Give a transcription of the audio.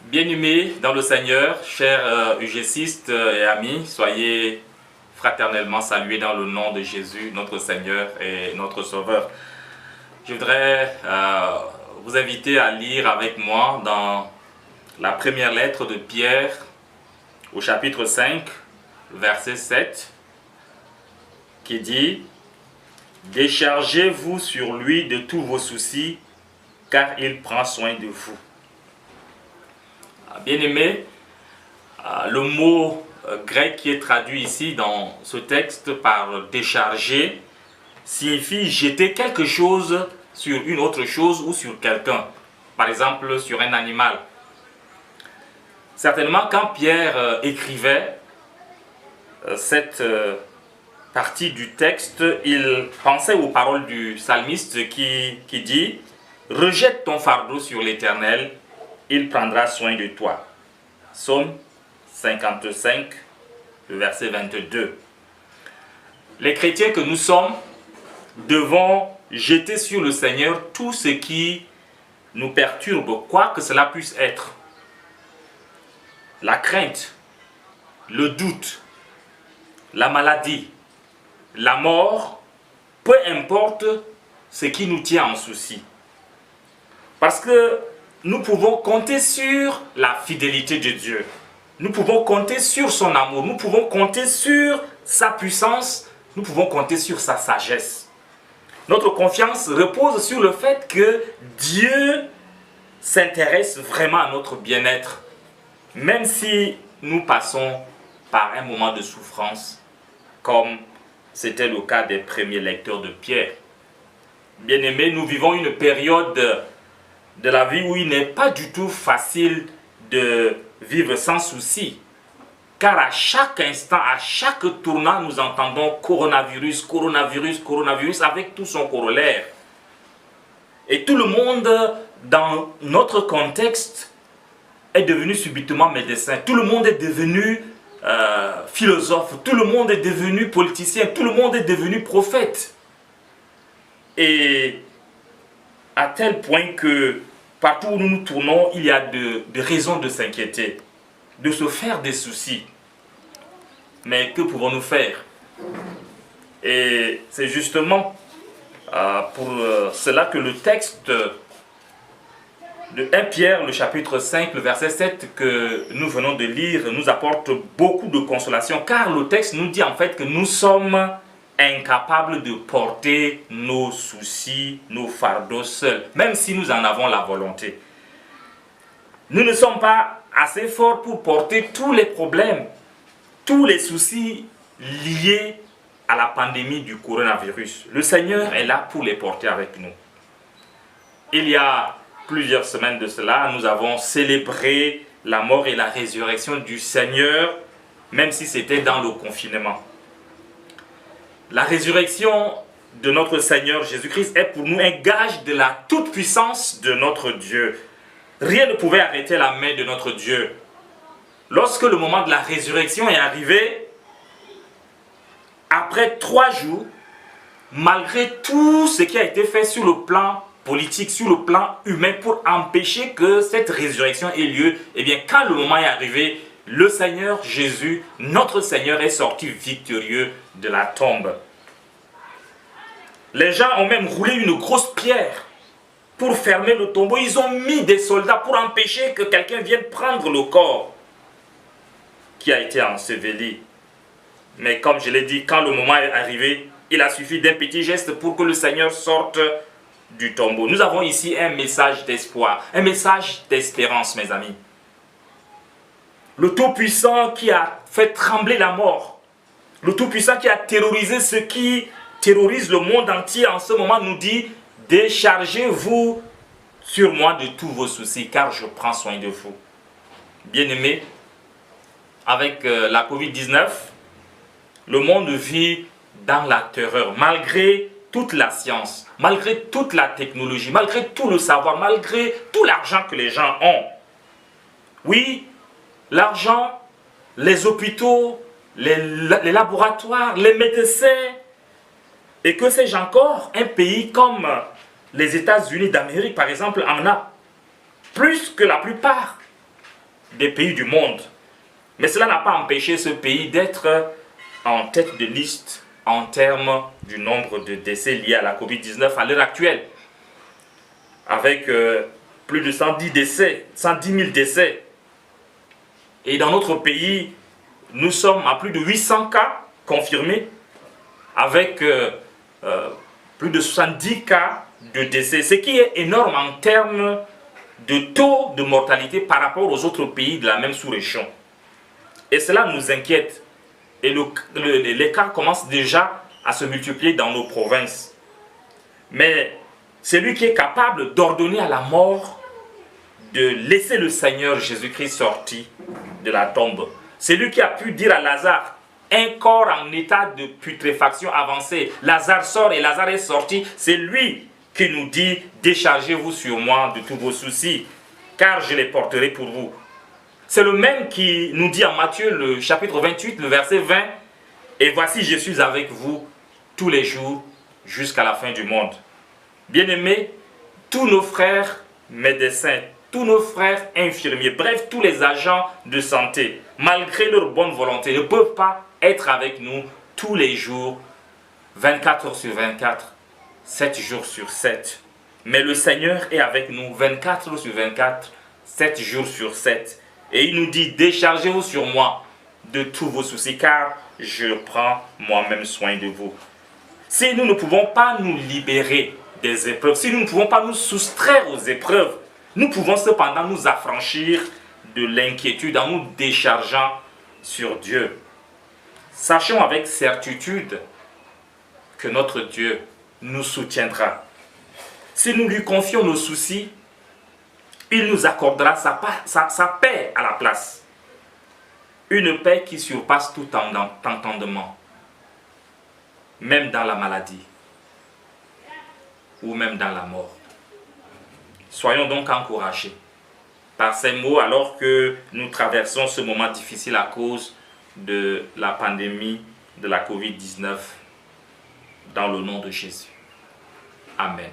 Bien-aimés dans le Seigneur, chers UGCistes et amis, soyez fraternellement salués dans le nom de Jésus, notre Seigneur et notre Sauveur. Je voudrais vous inviter à lire avec moi dans la première lettre de Pierre, au chapitre 5, verset 7, qui dit « Déchargez-vous sur lui de tous vos soucis, car il prend soin de vous. » Bien-aimé, le mot grec qui est traduit ici dans ce texte par décharger signifie jeter quelque chose sur une autre chose ou sur quelqu'un, par exemple sur un animal. Certainement, quand Pierre écrivait cette partie du texte, il pensait aux paroles du psalmiste qui dit « Rejette ton fardeau sur l'Éternel, il prendra soin de toi. » Psaume 55, le verset 22. Les chrétiens que nous sommes devons jeter sur le Seigneur tout ce qui nous perturbe, quoi que cela puisse être. La crainte, le doute, la maladie, la mort, peu importe ce qui nous tient en souci. Parce que nous pouvons compter sur la fidélité de Dieu. Nous pouvons compter sur son amour. Nous pouvons compter sur sa puissance. Nous pouvons compter sur sa sagesse. Notre confiance repose sur le fait que Dieu s'intéresse vraiment à notre bien-être. Même si nous passons par un moment de souffrance, comme c'était le cas des premiers lecteurs de Pierre. Bien-aimés, nous vivons une période de la vie où il n'est pas du tout facile de vivre sans souci. Car à chaque instant, à chaque tournant, nous entendons coronavirus, coronavirus, coronavirus avec tout son corollaire. Et tout le monde, dans notre contexte, est devenu subitement médecin. Tout le monde est devenu philosophe. Tout le monde est devenu politicien. Tout le monde est devenu prophète. Et à tel point que partout où nous nous tournons, il y a de raisons de s'inquiéter, de se faire des soucis. Mais que pouvons-nous faire? Et c'est justement pour cela que le texte de 1 Pierre, le chapitre 5, le verset 7 que nous venons de lire, nous apporte beaucoup de consolation, car le texte nous dit en fait que nous sommes incapables de porter nos soucis, nos fardeaux seuls, même si nous en avons la volonté. Nous ne sommes pas assez forts pour porter tous les problèmes, tous les soucis liés à la pandémie du coronavirus. Le Seigneur est là pour les porter avec nous. Il y a plusieurs semaines de cela, nous avons célébré la mort et la résurrection du Seigneur, même si c'était dans le confinement. La résurrection de notre Seigneur Jésus-Christ est pour nous un gage de la toute-puissance de notre Dieu. Rien ne pouvait arrêter la main de notre Dieu. Lorsque le moment de la résurrection est arrivé, après 3 jours, malgré tout ce qui a été fait sur le plan politique, sur le plan humain, pour empêcher que cette résurrection ait lieu, eh bien, quand le moment est arrivé, le Seigneur Jésus, notre Seigneur, est sorti victorieux de la tombe. Les gens ont même roulé une grosse pierre pour fermer le tombeau. Ils ont mis des soldats pour empêcher que quelqu'un vienne prendre le corps qui a été enseveli. Mais comme je l'ai dit, quand le moment est arrivé, il a suffi d'un petit geste pour que le Seigneur sorte du tombeau. Nous avons ici un message d'espoir, un message d'espérance, mes amis. Le Tout-Puissant qui a fait trembler la mort, le Tout-Puissant qui a terrorisé ceux qui terrorisent le monde entier en ce moment nous dit « Déchargez-vous sur moi de tous vos soucis, car je prends soin de vous. » Bien-aimés, avec la Covid-19, le monde vit dans la terreur, malgré toute la science, malgré toute la technologie, malgré tout le savoir, malgré tout l'argent que les gens ont. Oui, l'argent, les hôpitaux, les laboratoires, les médecins, et que sais-je encore, un pays comme les États-Unis d'Amérique, par exemple, en a plus que la plupart. des pays du monde. Mais cela n'a pas empêché ce pays d'être en tête de liste en termes du nombre de décès liés à la Covid-19 à l'heure actuelle. Avec plus de 110 000 décès. Et dans notre pays, nous sommes à plus de 800 cas confirmés, avec plus de 70 cas de décès, ce qui est énorme en termes de taux de mortalité par rapport aux autres pays de la même sous-région. Et cela nous inquiète. Et les cas commencent déjà à se multiplier dans nos provinces. Mais celui qui est capable d'ordonner à la mort de laisser le Seigneur Jésus-Christ sortir de la tombe, c'est lui qui a pu dire à Lazare, un corps en état de putréfaction avancée, Lazare sort et Lazare est sorti, c'est lui qui nous dit, déchargez-vous sur moi de tous vos soucis, car je les porterai pour vous. C'est le même qui nous dit en Matthieu, le chapitre 28, le verset 20, et voici, je suis avec vous tous les jours jusqu'à la fin du monde. Bien-aimés, tous nos frères médecins, tous nos frères infirmiers, bref, tous les agents de santé, malgré leur bonne volonté, ne peuvent pas être avec nous tous les jours, 24 heures sur 24, 7 jours sur 7. Mais le Seigneur est avec nous 24 heures sur 24, 7 jours sur 7. Et il nous dit, déchargez-vous sur moi de tous vos soucis, car je prends moi-même soin de vous. Si nous ne pouvons pas nous libérer des épreuves, si nous ne pouvons pas nous soustraire aux épreuves, nous pouvons cependant nous affranchir de l'inquiétude en nous déchargeant sur Dieu. Sachons avec certitude que notre Dieu nous soutiendra. Si nous lui confions nos soucis, il nous accordera sa paix à la place. Une paix qui surpasse tout entendement, même dans la maladie ou même dans la mort. Soyons donc encouragés par ces mots alors que nous traversons ce moment difficile à cause de la pandémie de la Covid-19 dans le nom de Jésus. Amen.